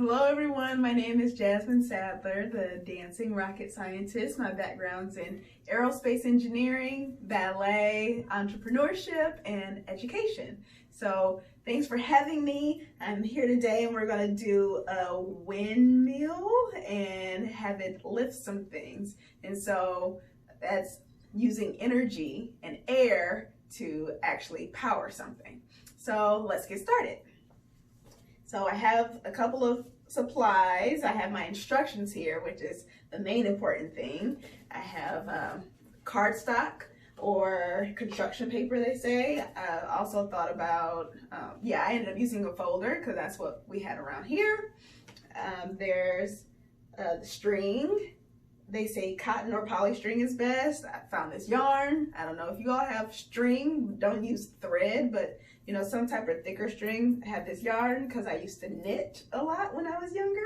Hello everyone, my name is Jasmine Sadler, the dancing rocket scientist. My background's in aerospace engineering, ballet, entrepreneurship, and education. So thanks for having me. I'm here today and we're gonna do a windmill and have it lift some things. And so that's using energy and air to actually power something. So let's get started. So I have a couple of supplies. I have my instructions here, which is the main important thing. I have cardstock or construction paper, they say. I also thought about, I ended up using a folder because that's what we had around here. There's the string. They say cotton or polystring is best. I found this yarn. I don't know if you all have string. Don't use thread, but you know, some type of thicker string. I have this yarn because I used to knit a lot when I was younger.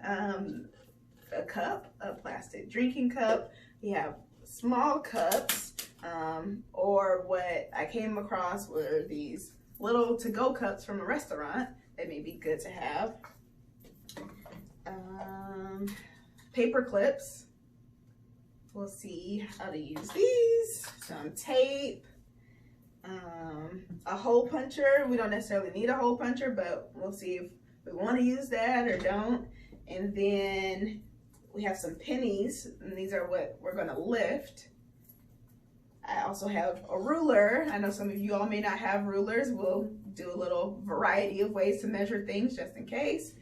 A cup, a plastic drinking cup. We have small cups, or what I came across were these little to-go cups from a restaurant that may be good to have. Paper clips. We'll see how to use these. Some tape. A hole puncher. We don't necessarily need a hole puncher, but we'll see if we want to use that or don't. And then we have some pennies, and these are what we're going to lift. I also have a ruler. I know some of you all may not have rulers. We'll do a little variety of ways to measure things just in case.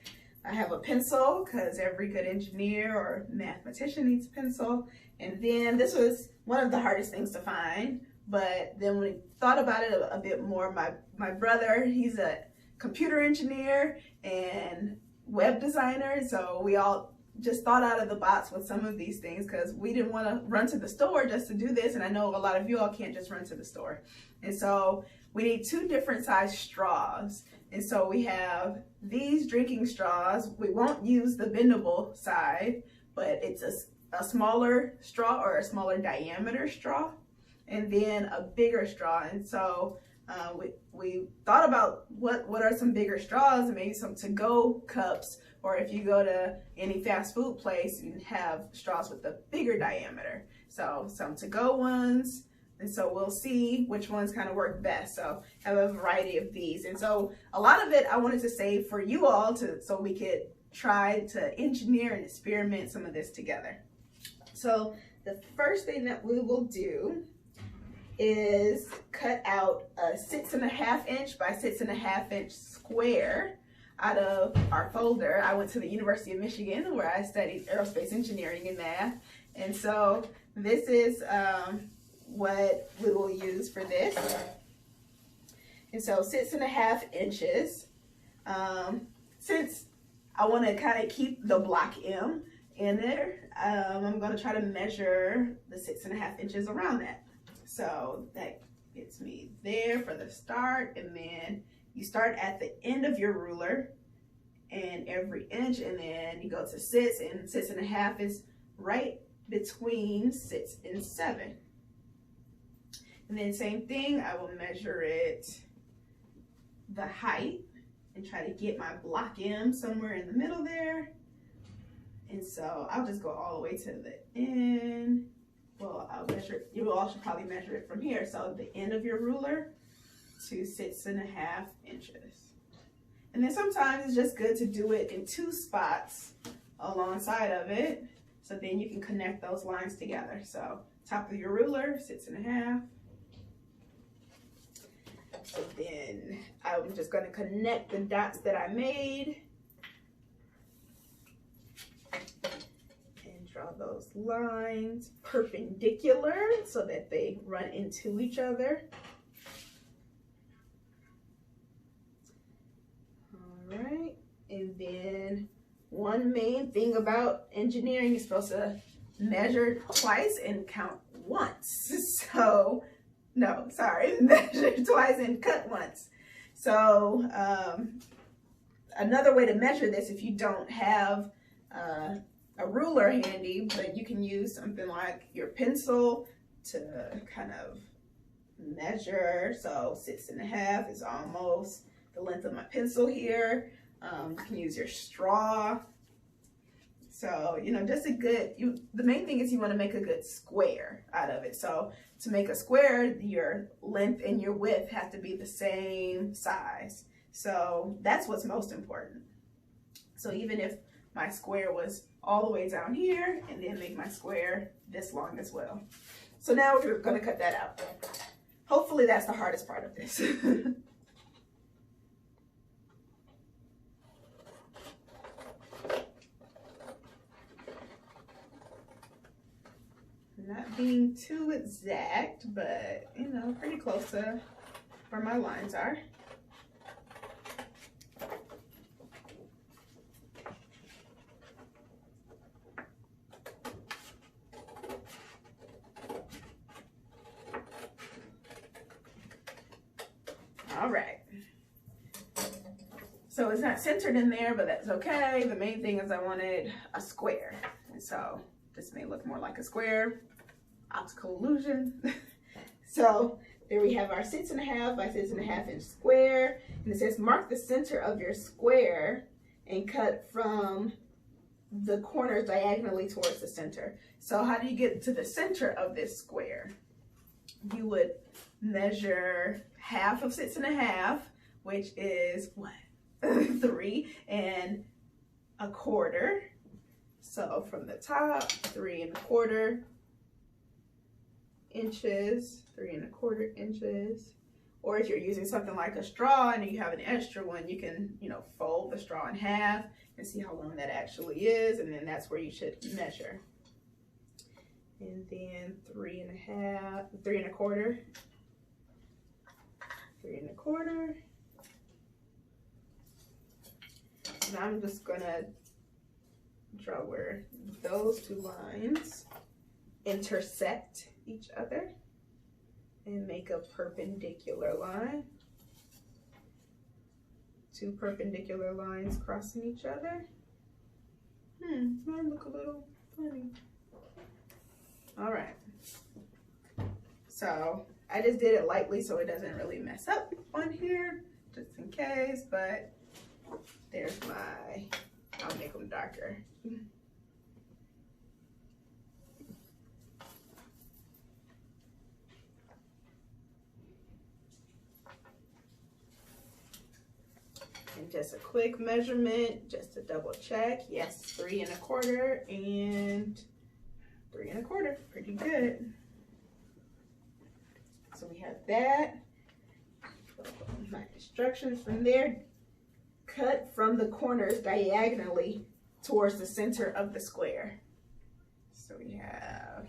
I have a pencil because every good engineer or mathematician needs a pencil. And then this was one of the hardest things to find. But then when we thought about it a bit more, my brother, he's a computer engineer and web designer. So we all just thought out of the box with some of these things because we didn't want to run to the store just to do this. And I know a lot of you all can't just run to the store. And so we need 2 different size straws. And so we have these drinking straws. We won't use the bendable side, but it's a smaller straw or a smaller diameter straw. And then a bigger straw. And so we thought about what are some bigger straws, and maybe some to-go cups, or if you go to any fast food place, you have straws with the bigger diameter. So some to-go ones, and so we'll see which ones kind of work best. So I have a variety of these. And so a lot of it I wanted to save for you all so we could try to engineer and experiment some of this together. So the first thing that we will do is cut out a 6.5 inch by 6.5 inch square out of our folder. I went to the University of Michigan where I studied aerospace engineering and math. And so this is what we will use for this. And so 6.5 inches. Since I want to kind of keep the block M in there, I'm going to try to measure the 6.5 inches around that. So that gets me there for the start, and then you start at the end of your ruler and every inch, and then you go to 6, and 6.5 is right between 6 and 7. And then same thing, I will measure it, the height, and try to get my block M somewhere in the middle there. And so I'll just go all the way to the end. Well, I'll measure it. You all should probably measure it from here. So the end of your ruler to 6.5 inches. And then sometimes it's just good to do it in 2 spots alongside of it. So then you can connect those lines together. So top of your ruler, 6.5. So then I'm just going to connect the dots that I made. Draw those lines perpendicular so that they run into each other. All right, and then one main thing about engineering is supposed to measure twice and count once. So, no, sorry, measure twice and cut once. So, another way to measure this, if you don't have a ruler handy, but you can use something like your pencil to kind of measure. So 6.5 is almost the length of my pencil here. You can use your straw. So, you know, just the main thing is you want to make a good square out of it. So to make a square, your length and your width have to be the same size. So that's what's most important. So even if my square was all the way down here, and then make my square this long as well. So now we're going to cut that out. Hopefully that's the hardest part of this. Not being too exact, but you know, pretty close to where my lines are. All right. So it's not centered in there, but that's okay. The main thing is I wanted a square. And so this may look more like a square. Optical illusion. So there we have our 6.5 by 6.5 inch square. And it says mark the center of your square and cut from the corners diagonally towards the center. So how do you get to the center of this square? You would measure half of 6.5, which is what? 3 1/4. So from the top, 3 1/4 inches, 3 1/4 inches. Or if you're using something like a straw and you have an extra one, you can, you know, fold the straw in half and see how long that actually is, and then that's where you should measure. And then 3 1/4, 3 1/4, 3 1/4. And I'm just gonna draw where those two lines intersect each other and make a perpendicular line. 2 perpendicular lines crossing each other. Might look a little funny. All right. So I just did it lightly so it doesn't really mess up on here, just in case, but there's my, I'll make them darker. And just a quick measurement, just to double check. Yes, 3 1/4 and 3 1/4, pretty good. So we have that. My instructions from there, cut from the corners diagonally towards the center of the square. So we have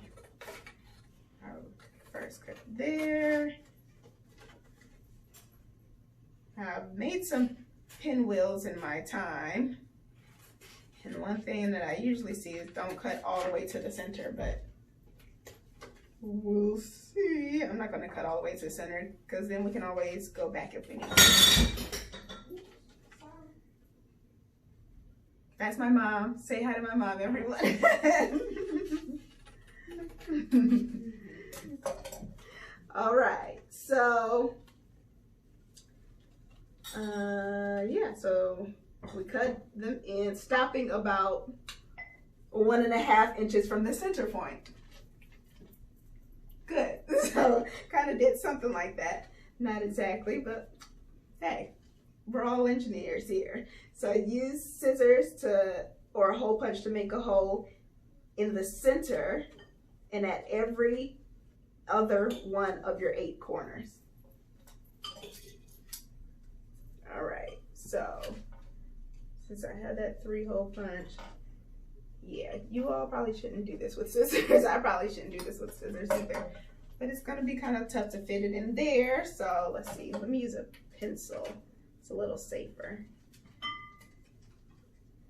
our first cut there. I've made some pinwheels in my time. And one thing that I usually see is don't cut all the way to the center, but we'll see. I'm not going to cut all the way to the center because then we can always go back if we need to. That's my mom. Say hi to my mom, everyone. All right. So, yeah, so we cut them in, stopping about 1.5 inches from the center point. Good. So kind of did something like that. Not exactly, but hey, we're all engineers here. So use scissors or a hole punch to make a hole in the center and at every other one of your 8 corners. All right, so since I had that 3-hole punch, yeah, you all probably shouldn't do this with scissors. I probably shouldn't do this with scissors either. But it's gonna be kind of tough to fit it in there. So let's see, let me use a pencil. It's a little safer.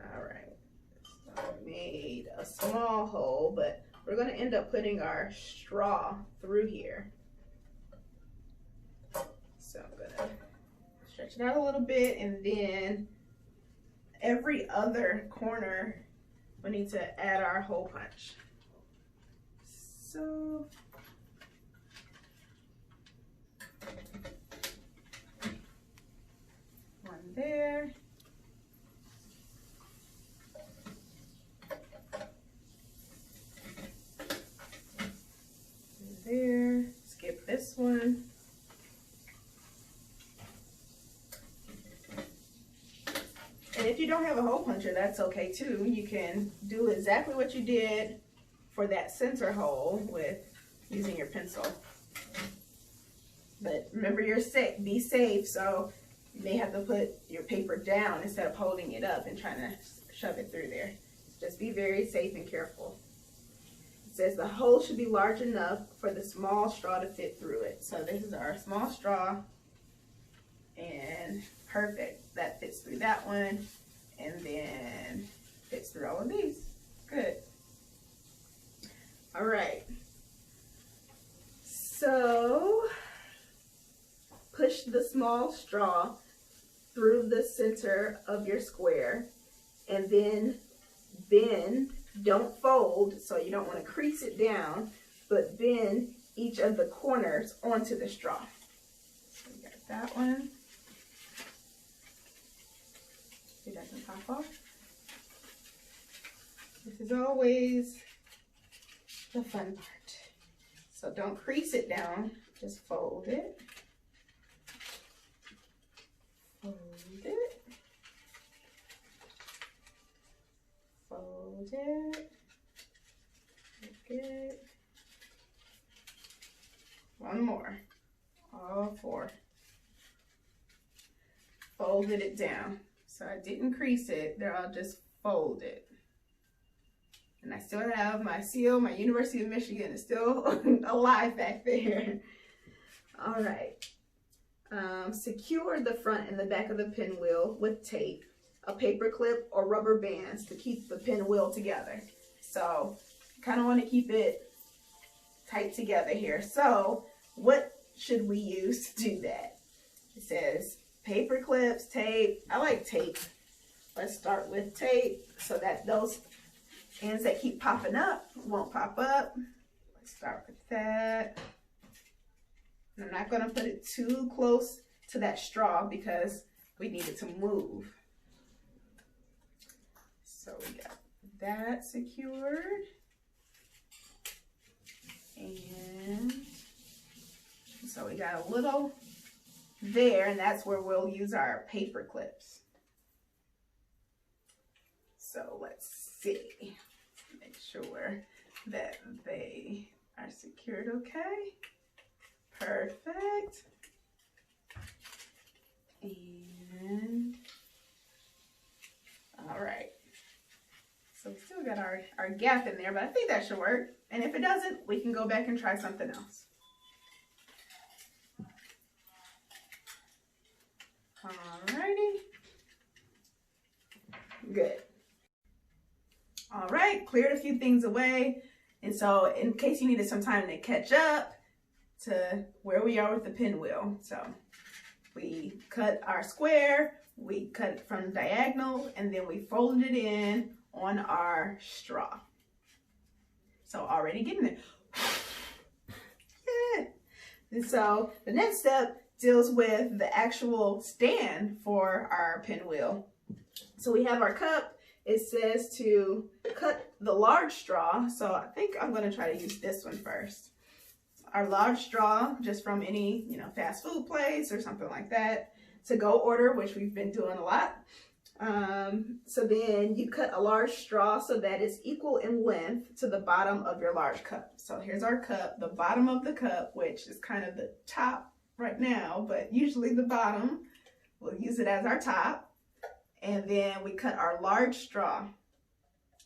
All right, so I made a small hole, but we're gonna end up putting our straw through here. So I'm gonna stretch it out a little bit, and then every other corner we need to add our hole punch. So one there, this one. And if you don't have a hole puncher, that's okay too. You can do exactly what you did for that center hole with using your pencil. But remember, you're safe, be safe, so you may have to put your paper down instead of holding it up and trying to shove it through there. Just be very safe and careful. It says the hole should be large enough for the small straw to fit through it. So this is our small straw, and perfect. That fits through that one, and then fits through all of these. Good. All right. So push the small straw through the center of your square, and then bend. Don't fold, so you don't want to crease it down, but bend each of the corners onto the straw. So we got that one. It doesn't pop off. This is always the fun part. So don't crease it down, just fold it. Fold it. Fold it. Good. One more. All four. Folded it down. So I didn't crease it. There, I'll just fold it. And I still have my seal. My University of Michigan is still alive back there. All right. Secure the front and the back of the pinwheel with tape, a paper clip, or rubber bands to keep the pinwheel together. So kind of want to keep it tight together here. So what should we use to do that? It says paper clips, tape. I like tape. Let's start with tape so that those ends that keep popping up won't pop up. Let's start with that. And I'm not going to put it too close to that straw because we need it to move. So we got that secured. And so we got a little there, and that's where we'll use our paper clips. So let's see. Make sure that they are secured okay. Perfect. And all right. So we still got our gap in there, but I think that should work. And if it doesn't, we can go back and try something else. Alrighty. Good. All right, cleared a few things away. And so in case you needed some time to catch up to where we are with the pinwheel. So we cut our square, we cut it from diagonal, and then we folded it in on our straw. So already getting it. Yeah. And so the next step deals with the actual stand for our pinwheel. So we have our cup. It says to cut the large straw. So I think I'm going to try to use this one first. Our large straw, just from any, fast food place or something like that, to go order, which we've been doing a lot. So then you cut a large straw so that it's equal in length to the bottom of your large cup. So here's our cup, the bottom of the cup, which is kind of the top right now, but usually the bottom, we'll use it as our top. And then we cut our large straw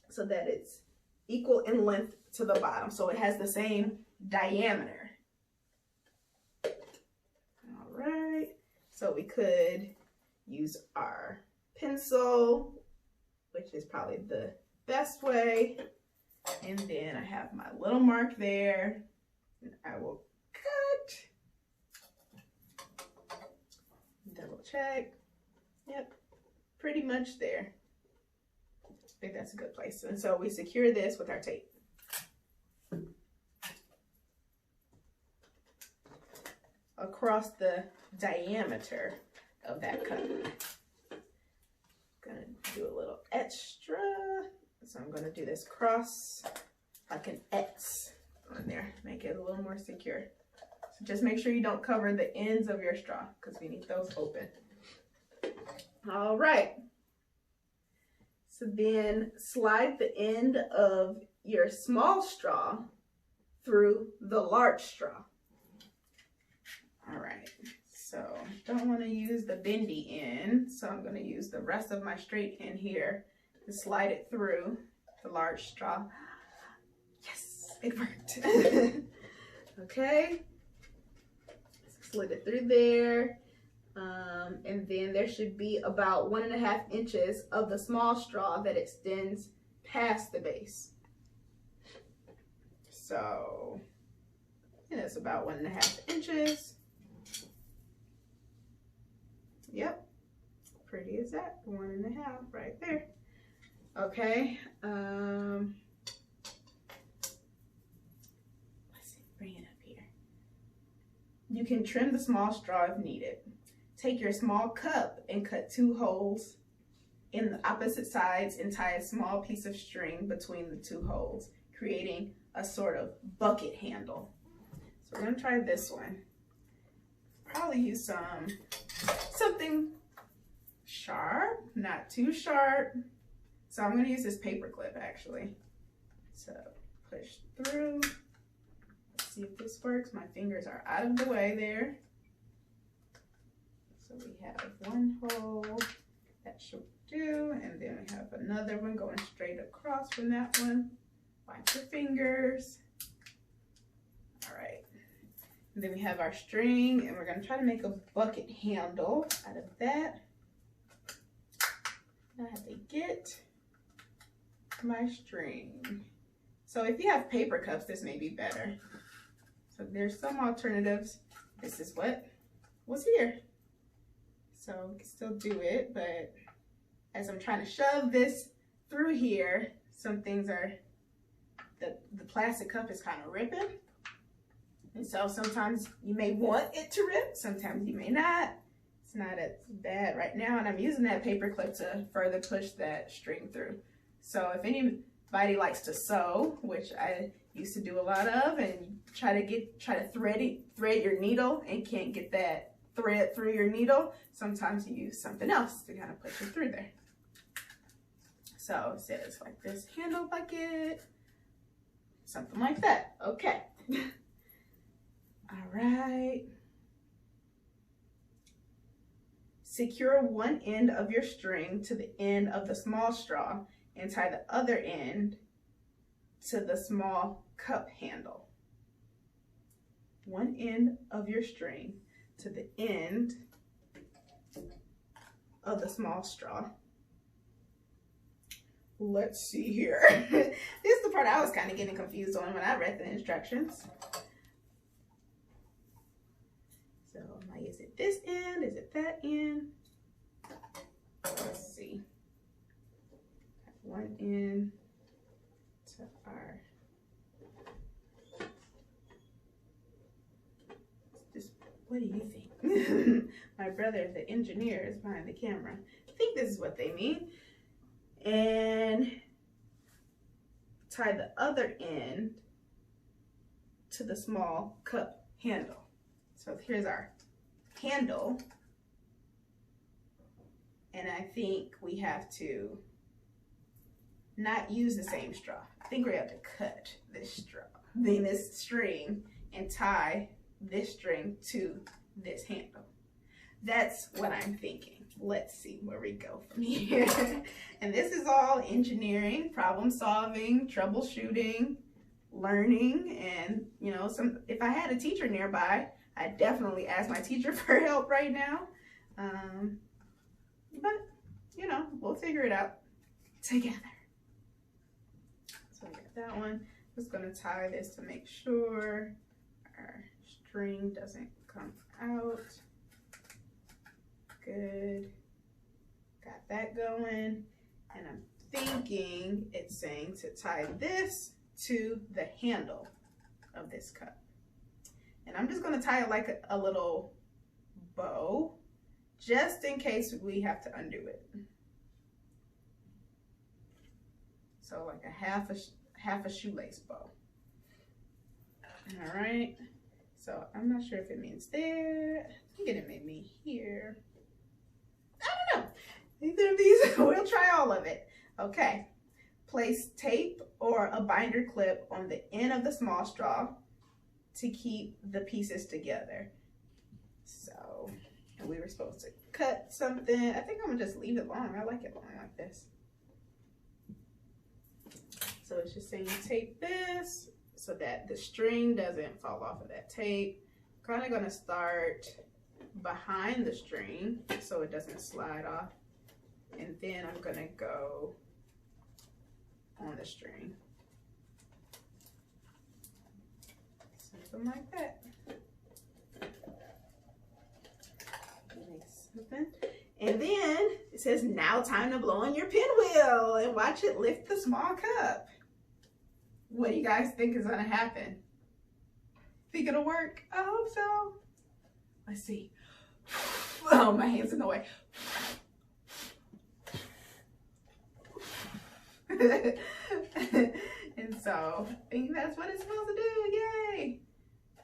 so that it's equal in length to the bottom. So it has the same diameter. All right. So we could use our pencil, which is probably the best way. And then I have my little mark there. And I will cut. Double check. Yep. Pretty much there. I think that's a good place. And so we secure this with our tape. Across the diameter of that cup. Gonna do a little extra. So I'm gonna do this cross like an X on there. Make it a little more secure. So just make sure you don't cover the ends of your straw because we need those open. All right. So then slide the end of your small straw through the large straw. All right. So don't want to use the bendy end, so I'm going to use the rest of my straight end here to slide it through the large straw. Yes, it worked. Okay, slid it through there, and then there should be about 1.5 inches of the small straw that extends past the base. So, and it's about 1.5 inches. Yep, pretty as that, 1.5 right there. Okay, let's see, bring it up here. You can trim the small straw if needed. Take your small cup and cut 2 holes in the opposite sides and tie a small piece of string between the 2 holes, creating a sort of bucket handle. So we're gonna try this one. Probably use something sharp, not too sharp. So I'm gonna use this paper clip actually. So push through. Let's see if this works. My fingers are out of the way there. So we have 1 hole, that should do, and then we have another one going straight across from that one. Watch your fingers. All right. And then we have our string, and we're gonna try to make a bucket handle out of that. I have to get my string. So if you have paper cups, this may be better. So there's some alternatives. This is what was here. So we can still do it, but as I'm trying to shove this through here, some things are, the plastic cup is kind of ripping. And so sometimes you may want it to rip, sometimes you may not. It's not as bad right now, and I'm using that paper clip to further push that string through. So if anybody likes to sew, which I used to do a lot of, and try to thread your needle and can't get that thread through your needle, sometimes you use something else to kind of push it through there. So it says like this handle bucket, something like that. Okay. All right. Secure one end of your string to the end of the small straw and tie the other end to the small cup handle. One end of your string to the end of the small straw. Let's see here. This is the part I was kind of getting confused on when I read the instructions. So, like, is it this end? Is it that end? Let's see. One end to our. What do you think? My brother, the engineer, is behind the camera. I think this is what they mean. And tie the other end to the small cup handle. So here's our handle. And I think we have to not use the same straw. I think we have to cut this straw, then this string, and tie this string to this handle. That's what I'm thinking. Let's see where we go from here. And this is all engineering, problem solving, troubleshooting, learning, and you know, if I had a teacher nearby, I'd definitely ask my teacher for help right now. But you know, we'll figure it out together. So I got that one. Just gonna tie this to make sure our string doesn't come out. Good. Got that going. And I'm thinking it's saying to tie this to the handle of this cup. And I'm just going to tie it like a little bow, just in case we have to undo it. So like a half a shoelace bow. All right. So I'm not sure if it means there. I think it may mean here. I don't know. Either of these, we'll try all of it. Okay. Place tape or a binder clip on the end of the small straw to keep the pieces together. So, and we were supposed to cut something. I think I'm gonna just leave it long. I like it long like this. So it's just saying tape this so that the string doesn't fall off of that tape. Kind of gonna start behind the string so it doesn't slide off. And then I'm gonna go on the string. Something like that. Something. And then it says, now time to blow on your pinwheel and watch it lift the small cup. What do you guys think is gonna happen? Think it'll work? I hope so. Let's see. Oh, my hand's in the way. And so I think that's what it's supposed to do. Yay!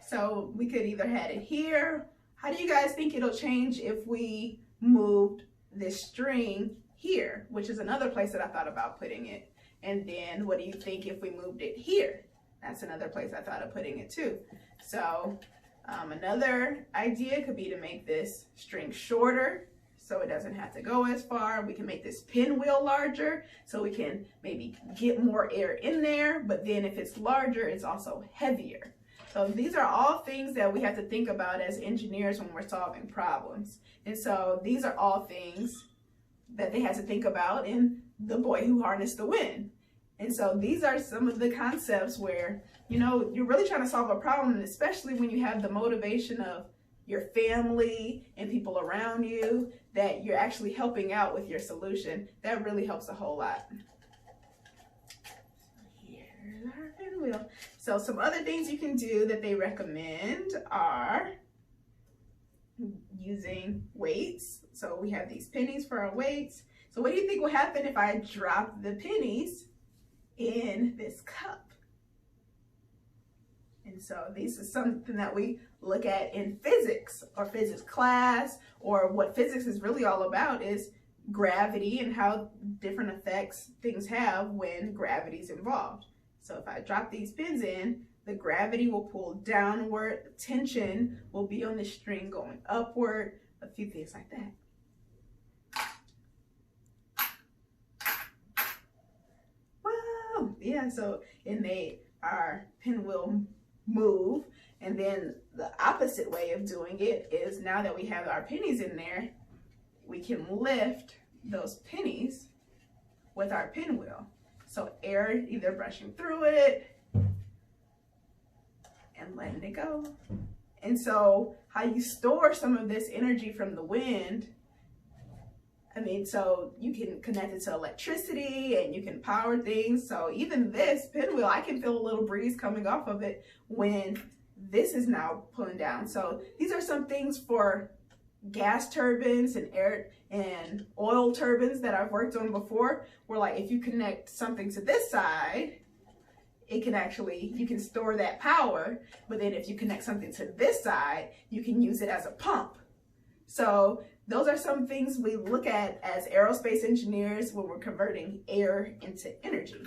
So we could either had it here. How do you guys think it'll change if we moved this string here, which is another place that I thought about putting it? And then what do you think if we moved it here? That's another place I thought of putting it too. So another idea could be to make this string shorter so it doesn't have to go as far. We can make this pinwheel larger so we can maybe get more air in there, but then if it's larger, it's also heavier. So these are all things that we have to think about as engineers when we're solving problems. And so these are all things that they had to think about in The Boy Who Harnessed the Wind. And so these are some of the concepts where, you know, you're really trying to solve a problem, and especially when you have the motivation of your family and people around you, that you're actually helping out with your solution. That really helps a whole lot. Here's our pinwheel. So some other things you can do that they recommend are using weights. So we have these pennies for our weights. So what do you think will happen if I drop the pennies in this cup? And so this is something that we look at in physics or physics class, or what physics is really all about is gravity and how different effects things have when gravity is involved. So if I drop these pins in, the gravity will pull downward, the tension will be on the string going upward, a few things like that. Wow, yeah, so it made our pinwheel move. And then the opposite way of doing it is, now that we have our pennies in there, we can lift those pennies with our pinwheel. So air either brushing through it and letting it go. And so how you store some of this energy from the wind, I mean, so you can connect it to electricity and you can power things. So even this pinwheel, I can feel a little breeze coming off of it when this is now pulling down. So these are some things for gas turbines and air and oil turbines that I've worked on before, where like if you connect something to this side, it can actually, you can store that power, but then if you connect something to this side, you can use it as a pump. So those are some things we look at as aerospace engineers when we're converting air into energy.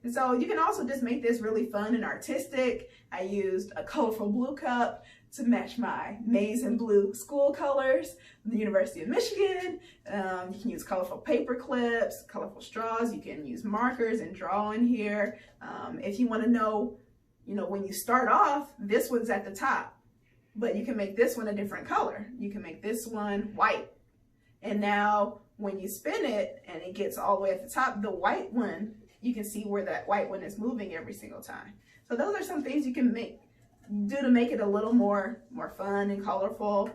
And so you can also just make this really fun and artistic. I used a colorful blue cup to match my maize and blue school colors, the University of Michigan. You can use colorful paper clips, colorful straws. You can use markers and draw in here. If you want to know, when you start off, this one's at the top, but you can make this one a different color. You can make this one white. And now when you spin it and it gets all the way at the top, the white one, you can see where that white one is moving every single time. So those are some things you can do to make it a little more fun and colorful.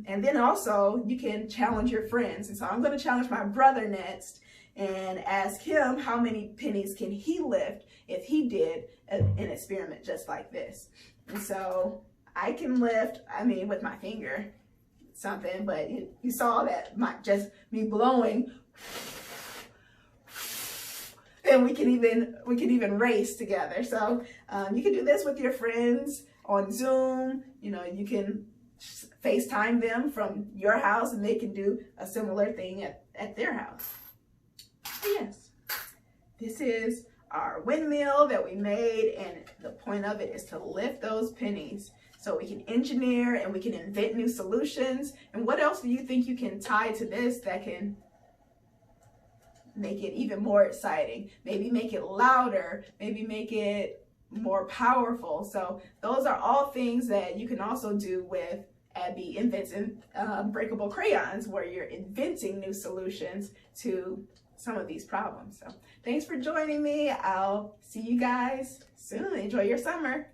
And then also you can challenge your friends. And so I'm going to challenge my brother next and ask him how many pennies can he lift if he did an experiment just like this. And so I can lift, with my finger, something, but you saw that just me blowing. And we can even race together. So you can do this with your friends. on Zoom. You know, you can FaceTime them from your house and they can do a similar thing at their house. But yes, this is our windmill that we made, and the point of it is to lift those pennies so we can engineer and we can invent new solutions. And what else do you think you can tie to this that can make it even more exciting? Maybe make it louder, maybe make it more powerful. So those are all things that you can also do with Abby Invents Unbreakable Crayons, where you're inventing new solutions to some of these problems. So thanks for joining me. I'll see you guys soon. Enjoy your summer.